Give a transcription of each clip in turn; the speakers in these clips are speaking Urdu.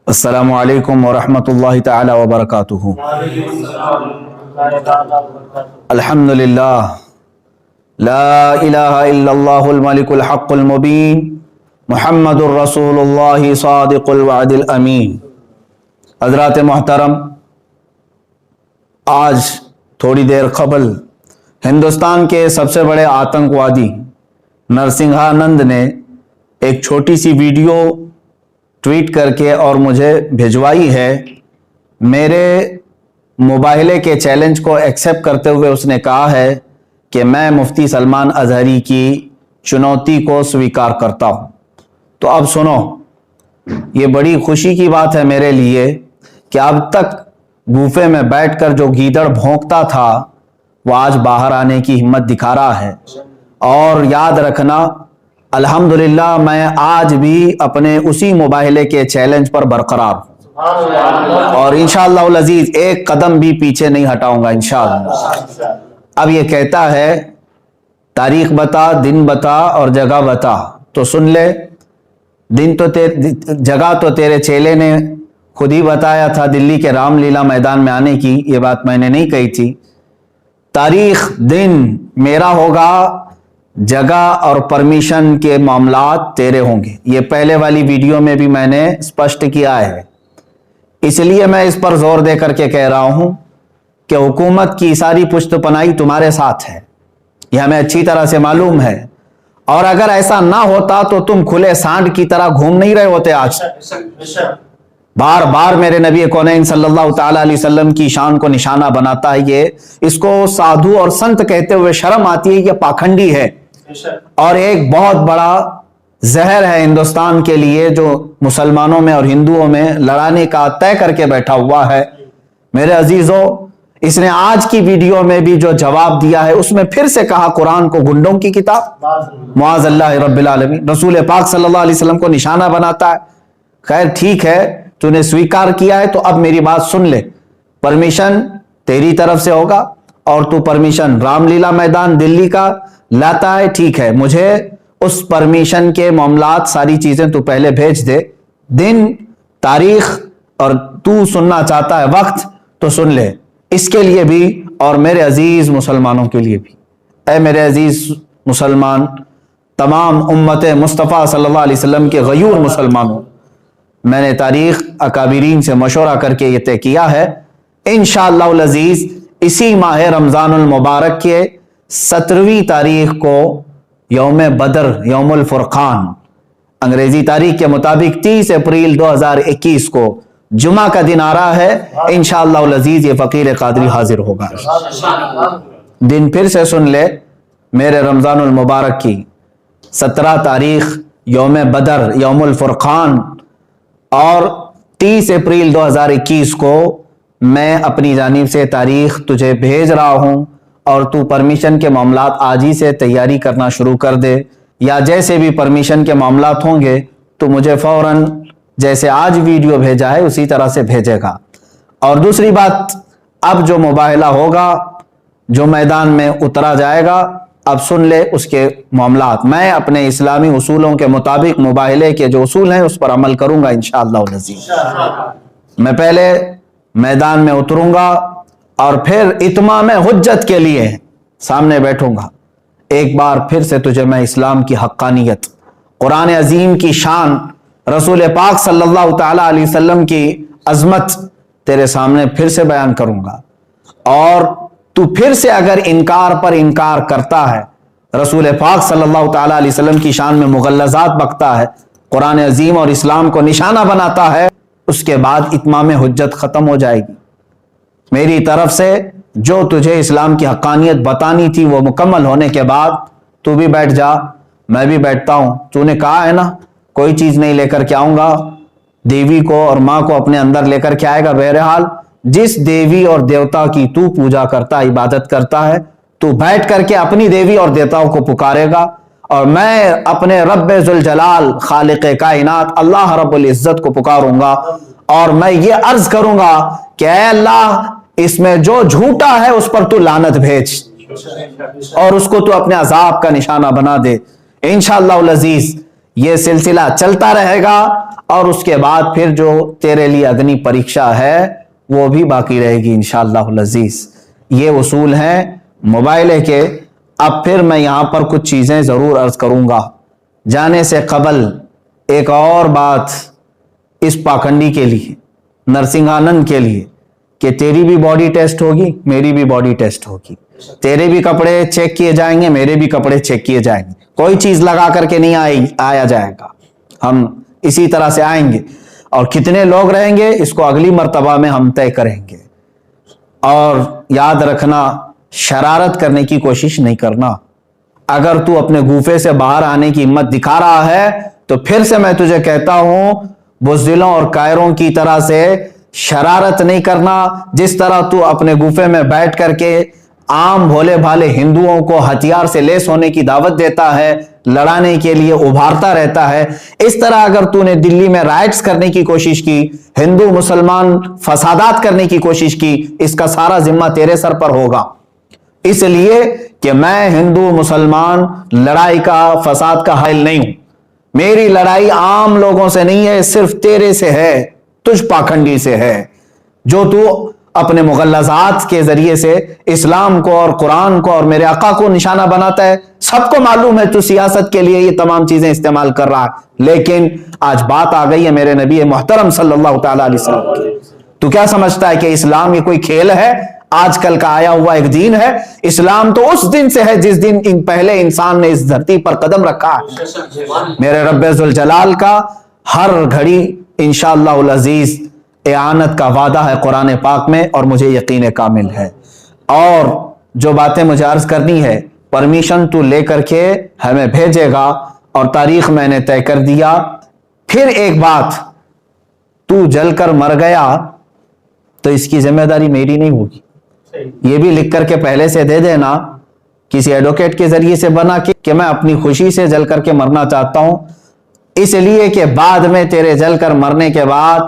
السلام علیکم ورحمۃ اللہ تعالی وبرکاتہ۔ الحمدللہ لا الہ الا اللہ الملک الحق المبین محمد الرسول اللہ صادق الوعد الامین۔ حضرات محترم، آج تھوڑی دیر قبل ہندوستان کے سب سے بڑے آتنکوادی نرسنگھانند نے ایک چھوٹی سی ویڈیو ٹویٹ کر کے اور مجھے بھجوائی ہے۔ میرے مباہلے کے چیلنج کو ایکسیپٹ کرتے ہوئے اس نے کہا ہے کہ میں مفتی سلمان اظہری کی چنوتی کو سویکار کرتا ہوں۔ تو اب سنو، یہ بڑی خوشی کی بات ہے میرے لیے کہ اب تک گوفے میں بیٹھ کر جو گیدڑ بھونکتا تھا وہ آج باہر آنے کی ہمت دکھا رہا ہے۔ اور یاد رکھنا، الحمدللہ میں آج بھی اپنے اسی مباہلے کے چیلنج پر برقرار ہوں اور انشاءاللہ العزیز ایک قدم بھی پیچھے نہیں ہٹاؤں گا انشاءاللہ۔ اب یہ کہتا ہے تاریخ بتا، دن بتا اور جگہ بتا، تو سن لے۔ جگہ تو تیرے چیلے نے خود ہی بتایا تھا، دلی کے رام لیلا میدان میں آنے کی، یہ بات میں نے نہیں کہی تھی۔ تاریخ دن میرا ہوگا، جگہ اور پرمیشن کے معاملات تیرے ہوں گے۔ یہ پہلے والی ویڈیو میں بھی میں نے اسپشٹ کیا ہے، اس لیے میں اس پر زور دے کر کے کہہ رہا ہوں کہ حکومت کی ساری پشت پناہی تمہارے ساتھ ہے، یہ ہمیں اچھی طرح سے معلوم ہے۔ اور اگر ایسا نہ ہوتا تو تم کھلے سانڈ کی طرح گھوم نہیں رہے ہوتے آج۔ بار بار میرے نبی کونین صلی اللہ تعالی علیہ وسلم کی شان کو نشانہ بناتا ہے یہ، اس کو سادھو اور سنت کہتے ہوئے شرم آتی ہے، یہ پاکھنڈی ہے اور ایک بہت بڑا زہر ہے ہندوستان کے لیے، جو مسلمانوں میں اور ہندوؤں میں لڑانے کا طے کر کے بیٹھا ہوا ہے۔ میرے عزیزوں، اس نے آج کی ویڈیو میں بھی جو جواب دیا ہے اس میں پھر سے کہا قرآن کو گنڈوں کی کتاب، معاذ اللہ رب العالمین، رسول پاک صلی اللہ علیہ وسلم کو نشانہ بناتا ہے۔ خیر ٹھیک ہے، تو نے سویکار کیا ہے تو اب میری بات سن لے۔ پرمیشن تیری طرف سے ہوگا اور تو پرمیشن رام لیلا میدان دلی کا لاتا ہے، ٹھیک ہے، مجھے اس پرمیشن کے معاملات ساری چیزیں تو پہلے بھیج دے، دن، تاریخ، اور تو سننا چاہتا ہے وقت تو سن لے، اس کے لیے بھی اور میرے عزیز مسلمانوں کے لیے بھی۔ اے میرے عزیز مسلمان، تمام امت مصطفیٰ صلی اللہ علیہ وسلم کے غیور مسلمانوں، میں نے تاریخ اکابرین سے مشورہ کر کے یہ طے کیا ہے، انشاءاللہ العزیز اسی ماہ رمضان المبارک کے 17ویں تاریخ کو یوم بدر، یوم الفرقان، انگریزی تاریخ کے مطابق 30 اپریل 2021 کو جمعہ کا دن آ رہا ہے، انشاءاللہ العزیز یہ فقیر قادری حاضر ہوگا۔ دن پھر سے سن لے، میرے رمضان المبارک کی 17 تاریخ یوم بدر، یوم الفرقان، اور 30 اپریل 2021 کو میں اپنی جانب سے تاریخ تجھے بھیج رہا ہوں، اور تو پرمیشن کے معاملات آج ہی سے تیاری کرنا شروع کر دے، یا جیسے بھی پرمیشن کے معاملات ہوں گے تو مجھے فوراً جیسے آج ویڈیو بھیجا ہے اسی طرح سے بھیجے گا۔ اور دوسری بات، اب جو مباہلہ ہوگا، جو میدان میں اترا جائے گا، اب سن لے اس کے معاملات۔ میں اپنے اسلامی اصولوں کے مطابق مباہلے کے جو اصول ہیں اس پر عمل کروں گا انشاءاللہ العزیز۔ میں پہلے میدان میں اتروں گا اور پھر اتمام حجت کے لیے سامنے بیٹھوں گا۔ ایک بار پھر سے تجھے میں اسلام کی حقانیت، قرآن عظیم کی شان، رسول پاک صلی اللہ تعالی علیہ وسلم کی عظمت تیرے سامنے پھر سے بیان کروں گا، اور تو پھر سے اگر انکار پر انکار کرتا ہے، رسول پاک صلی اللہ تعالی علیہ وسلم کی شان میں مغلظات بکتا ہے، قرآن عظیم اور اسلام کو نشانہ بناتا ہے، اس کے بعد اتمام حجت ختم ہو جائے گی۔ میری طرف سے جو تجھے اسلام کی حقانیت بتانی تھی وہ مکمل ہونے کے بعد تو بھی بیٹھ جا، میں بھی بیٹھتا ہوں۔ تو نے کہا ہے نا کوئی چیز نہیں لے کر کے آؤں گا، دیوی کو اور ماں کو اپنے اندر لے کر کے آئے گا۔ بہرحال جس دیوی اور دیوتا کی تو پوجا کرتا، عبادت کرتا ہے، تو بیٹھ کر کے اپنی دیوی اور دیوتاؤں کو پکارے گا، اور میں اپنے رب ذوالجلال خالق کائنات اللہ رب العزت کو پکاروں گا، اور میں یہ عرض کروں گا کہ اے اللہ، اس میں جو جھوٹا ہے اس پر تو لعنت بھیج اور اس کو تو اپنے عذاب کا نشانہ بنا دے۔ انشاءاللہ العزیز یہ سلسلہ چلتا رہے گا، اور اس کے بعد پھر جو تیرے لیے اگنی پریکشا ہے وہ بھی باقی رہے گی انشاءاللہ العزیز۔ یہ اصول ہیں موبائل کے۔ اب پھر میں یہاں پر کچھ چیزیں ضرور عرض کروں گا۔ جانے سے قبل ایک اور بات اس پاکھنڈی کے لیے، نرسنگ آنند کے لیے، کہ تیری بھی باڈی ٹیسٹ ہوگی، میری بھی باڈی ٹیسٹ ہوگی، تیرے بھی کپڑے چیک کیے جائیں گے، میرے بھی کپڑے چیک کیے جائیں گے، کوئی چیز لگا کر کے نہیں آیا جائے گا، ہم اسی طرح سے آئیں گے، اور کتنے لوگ رہیں گے اس کو اگلی مرتبہ میں ہم طے کریں گے۔ اور یاد رکھنا، شرارت کرنے کی کوشش نہیں کرنا۔ اگر تو اپنے گوفے سے باہر آنے کی ہمت دکھا رہا ہے تو پھر سے میں تجھے کہتا ہوں، بزدلوں اور کائروں کی طرح سے شرارت نہیں کرنا۔ جس طرح تو اپنے گوفے میں بیٹھ کر کے عام بھولے بھالے ہندوؤں کو ہتھیار سے لیس ہونے کی دعوت دیتا ہے، لڑانے کے لیے ابھارتا رہتا ہے، اس طرح اگر تو نے دلی میں رائٹس کرنے کی کوشش کی، ہندو مسلمان فسادات کرنے کی کوشش کی، اس کا سارا ذمہ تیرے سر پر ہوگا۔ اس لیے کہ میں ہندو مسلمان لڑائی کا، فساد کا حائل نہیں ہوں۔ میری لڑائی عام لوگوں سے نہیں ہے، صرف تیرے سے ہے، تجھ پاکھنڈی سے ہے، جو تو اپنے مغلظات کے ذریعے سے اسلام کو اور قرآن کو اور میرے آقا کو نشانہ بناتا ہے۔ سب کو معلوم ہے تو سیاست کے لیے یہ تمام چیزیں استعمال کر رہا ہے، لیکن آج بات آ گئی ہے میرے نبی محترم صلی اللہ تعالی علیہ وسلم کی۔ تو کیا سمجھتا ہے کہ اسلام یہ کوئی کھیل ہے، آج کل کا آیا ہوا ایک دین ہے؟ اسلام تو اس دن سے ہے جس دن پہلے انسان نے اس دھرتی پر قدم رکھا ہے۔ میرے رب ذوالجلال کا ہر گھڑی انشاءاللہ العزیز اعانت کا وعدہ ہے قرآن پاک میں، اور مجھے یقین کامل ہے۔ اور جو باتیں مجھے عرض کرنی ہے، پرمیشن تو لے کر کے ہمیں بھیجے گا، اور تاریخ میں نے طے کر دیا۔ پھر ایک بات، تو جل کر مر گیا تو اس کی ذمہ داری میری نہیں ہوگی، یہ بھی لکھ کر کے پہلے سے دے دینا، کسی ایڈوکیٹ کے ذریعے سے بنا کہ میں اپنی خوشی سے جل کر کے مرنا چاہتا ہوں، اس لیے کہ بعد میں تیرے جل کر مرنے کے بعد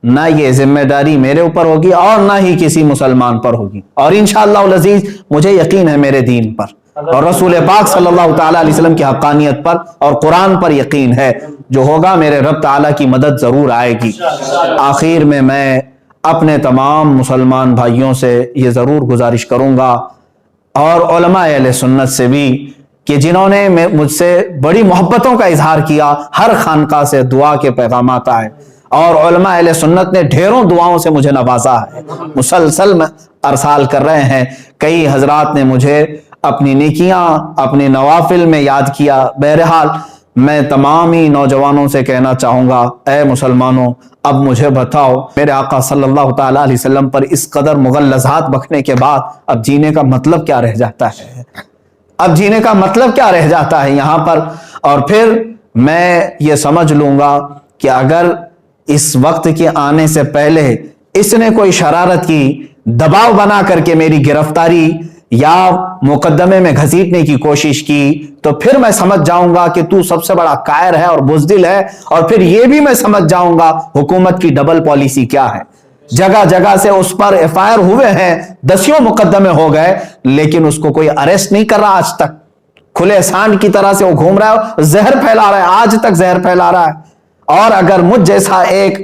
نہ یہ ذمہ داری میرے اوپر ہوگی اور نہ ہی کسی مسلمان پر ہوگی، اور انشاءاللہ العزیز مجھے یقین ہے میرے دین پر اور رسول پاک صلی اللہ تعالی علیہ وسلم کی حقانیت پر اور قرآن پر یقین ہے، جو ہوگا میرے رب تعالیٰ کی مدد ضرور آئے گی۔ آخر میں اپنے تمام مسلمان بھائیوں سے یہ ضرور گزارش کروں گا، اور علماء اہل سنت سے بھی، کہ جنہوں نے مجھ سے بڑی محبتوں کا اظہار کیا، ہر خانقاہ سے دعا کے پیغامات آئے، اور علماء اہل سنت نے ڈھیروں دعاؤں سے مجھے نوازا ہے، مسلسل ارسال کر رہے ہیں۔ کئی حضرات نے مجھے اپنی نیکیاں، اپنے نوافل میں یاد کیا۔ بہرحال میں تمام ہی نوجوانوں سے کہنا چاہوں گا، اے مسلمانوں، اب مجھے بتاؤ، میرے آقا صلی اللہ تعالی علیہ وسلم پر اس قدر مغلظات بکنے کے بعد اب جینے کا مطلب کیا رہ جاتا ہے؟ اب جینے کا مطلب کیا رہ جاتا ہے یہاں پر؟ اور پھر میں یہ سمجھ لوں گا کہ اگر اس وقت کے آنے سے پہلے اس نے کوئی شرارت کی، دباؤ بنا کر کے میری گرفتاری یا مقدمے میں گھسیٹنے کی کوشش کی، تو پھر میں سمجھ جاؤں گا کہ تو سب سے بڑا قائر ہے اور بزدل ہے، اور پھر یہ بھی میں سمجھ جاؤں گا حکومت کی ڈبل پالیسی کیا ہے۔ جگہ جگہ سے اس پر ایف آئی آر ہوئے ہیں، دسیوں مقدمے ہو گئے، لیکن اس کو کوئی اریسٹ نہیں کر رہا آج تک۔ کھلے سانڈ کی طرح سے وہ گھوم رہا ہے، زہر پھیلا رہا ہے، آج تک زہر پھیلا رہا ہے۔ اور اگر مجھ جیسا ایک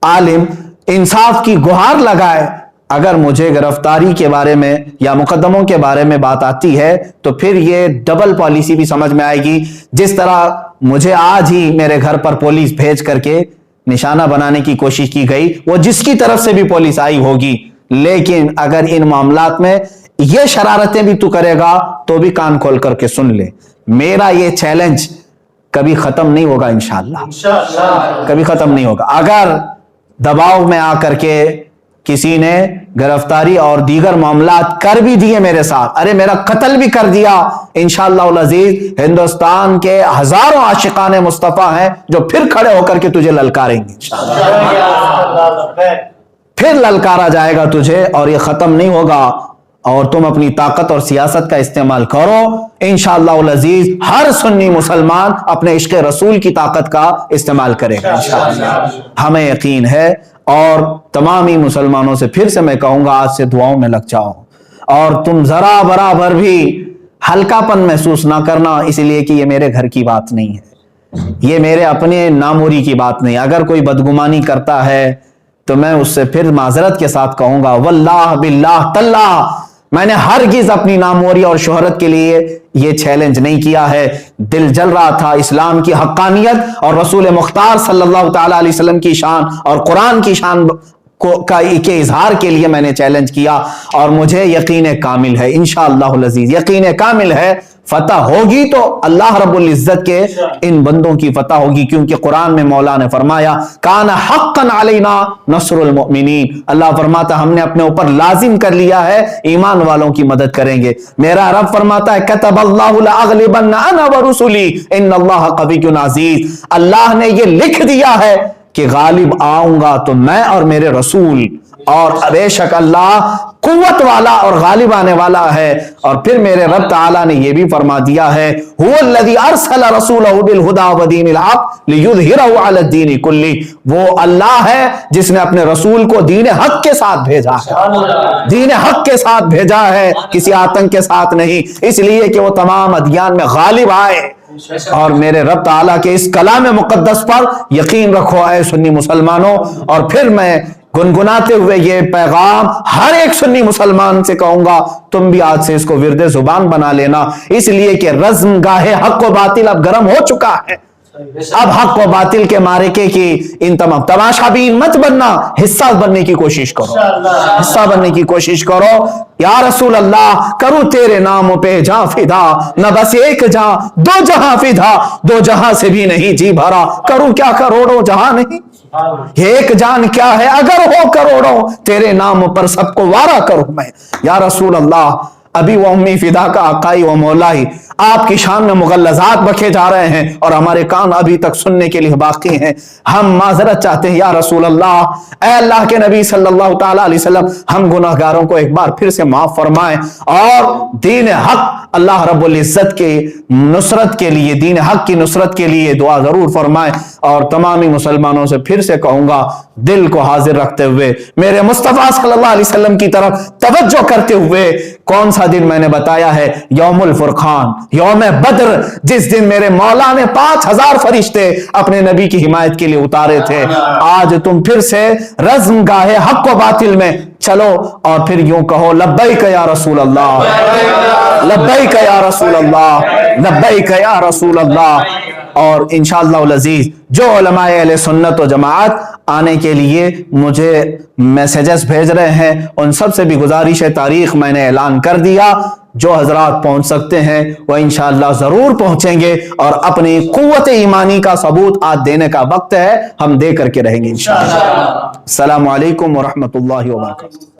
عالم انصاف کی گہار لگائے، اگر مجھے گرفتاری کے بارے میں یا مقدموں کے بارے میں بات آتی ہے، تو پھر یہ ڈبل پالیسی بھی سمجھ میں آئے گی۔ جس طرح مجھے آج ہی میرے گھر پر پولیس بھیج کر کے نشانہ بنانے کی کوشش کی گئی، وہ جس کی طرف سے بھی پولیس آئی ہوگی، لیکن اگر ان معاملات میں یہ شرارتیں بھی تو کرے گا تو بھی کان کھول کر کے سن لے، میرا یہ چیلنج کبھی ختم نہیں ہوگا، انشاءاللہ کبھی ختم نہیں ہوگا۔ اگر دباؤ میں آ کر کے کسی نے گرفتاری اور دیگر معاملات کر بھی دیے میرے ساتھ، ارے میرا قتل بھی کر دیا، انشاءاللہ العزیز ہندوستان کے ہزاروں عاشقان مصطفیٰ ہیں جو پھر کھڑے ہو کر کے تجھے للکاریں گے، پھر للکارا جائے گا تجھے، اور یہ ختم نہیں ہوگا۔ اور تم اپنی طاقت اور سیاست کا استعمال کرو، انشاءاللہ العزیز ہر سنی مسلمان اپنے عشق رسول کی طاقت کا استعمال کرے گا انشاءاللہ، ہمیں یقین ہے۔ اور تمامی مسلمانوں سے پھر سے میں کہوں گا، آج سے دعاؤں میں لگ جاؤ، اور تم ذرا برابر بھی ہلکا پن محسوس نہ کرنا، اس لیے کہ یہ میرے گھر کی بات نہیں ہے، یہ میرے اپنے ناموری کی بات نہیں. اگر کوئی بدگمانی کرتا ہے تو میں اس سے پھر معذرت کے ساتھ کہوں گا واللہ باللہ تاللہ میں نے ہرگز اپنی ناموری اور شہرت کے لیے یہ چیلنج نہیں کیا ہے. دل جل رہا تھا اسلام کی حقانیت اور رسول مختار صلی اللہ تعالی علیہ وسلم کی شان اور قرآن کی شان کے اظہار کے لیے میں نے چیلنج کیا, اور مجھے یقین کامل ہے انشاءاللہ العزیز, یقین کامل ہے فتح ہوگی تو اللہ رب العزت کے ان بندوں کی فتح ہوگی, کیونکہ قرآن میں مولا نے فرمایا کان حقا علینا نصر المؤمنین, اللہ فرماتا ہم نے اپنے اوپر لازم کر لیا ہے ایمان والوں کی مدد کریں گے. میرا رب فرماتا ہے کتب اللہ لاغلبن انا ورسلی ان اللہ قوی عزیز, اللہ نے یہ لکھ دیا ہے کہ غالب آؤں گا تو میں اور میرے رسول, اور بے شک اللہ قوت والا اور غالب آنے والا ہے. اور پھر میرے رب تعالیٰ نے یہ بھی فرما دیا ہے هو الذی ارسل رسولہ بالہدی ودین الحق لیظہرہ علی الدین کلہ, وہ اللہ ہے جس نے اپنے رسول کو دین حق کے ساتھ بھیجا ہے, دین حق کے ساتھ بھیجا ہے, کسی آتنک کے ساتھ نہیں, اس لیے کہ وہ تمام ادیان میں غالب آئے. اور میرے رب تعالیٰ کے اس کلام مقدس پر یقین رکھو اے سنی مسلمانوں. اور پھر میں گنگناتے ہوئے یہ پیغام ہر ایک سنی مسلمان سے کہوں گا تم بھی آج سے اس کو ورد زبان بنا لینا, اس لیے کہ رزم گاہ حق و باطل اب گرم ہو چکا ہے. اب حق و باطل کے معرکے کی ان تمام تماشا بین مت بننا, حصہ بننے کی کوشش کرو, حصہ بننے کی کوشش کرو. یا رسول اللہ کروں تیرے نام پہ جاں فدا, نہ بس ایک جاں دو جہاں فدا, دو جہاں سے بھی نہیں جی بھرا, کروں کیا کروڑوں جہاں نہیں, ایک جان کیا ہے اگر ہو کروڑوں, تیرے نام پر سب کو وارا کروں میں. یا رسول اللہ ابھی وہ امی فدا کا آقائی و مولائی آپ کی شان میں مغلظات بکھے جا رہے ہیں اور ہمارے کان ابھی تک سننے کے لیے باقی ہیں. ہم معذرت چاہتے ہیں یا رسول اللہ, اے اللہ کے نبی صلی اللہ تعالی علیہ وسلم, ہم گناہگاروں کو ایک بار پھر سے معاف فرمائیں, اور دین حق اللہ رب العزت کے نصرت کے لیے, دین حق کی نصرت کے لیے دعا ضرور فرمائیں. اور تمامی مسلمانوں سے پھر سے کہوں گا دل کو حاضر رکھتے ہوئے میرے مصطفیٰ صلی اللہ علیہ وسلم کی طرف توجہ کرتے ہوئے, کون سا دن میں نے بتایا ہے, یوم الفرقان, یوم بدر, جس دن میرے مولا نے 5000 فرشتے اپنے نبی کی حمایت کے لیے اتارے تھے. آج تم پھر سے رزم گاہ حق و باطل میں چلو اور پھر یوں کہو لبیک یا رسول اللہ, لبیک یا رسول اللہ, لبیک یا رسول اللہ. اور انشاءاللہ العزیز جو علماء اہل سنت و جماعت آنے کے لیے مجھے میسیجز بھیج رہے ہیں, ان سب سے بھی گزارش ہے, تاریخ میں نے اعلان کر دیا, جو حضرات پہنچ سکتے ہیں وہ انشاءاللہ ضرور پہنچیں گے, اور اپنی قوت ایمانی کا ثبوت آج دینے کا وقت ہے, ہم دے کر کے رہیں گے انشاءاللہ. السلام علیکم ورحمۃ اللہ وبرکاتہ.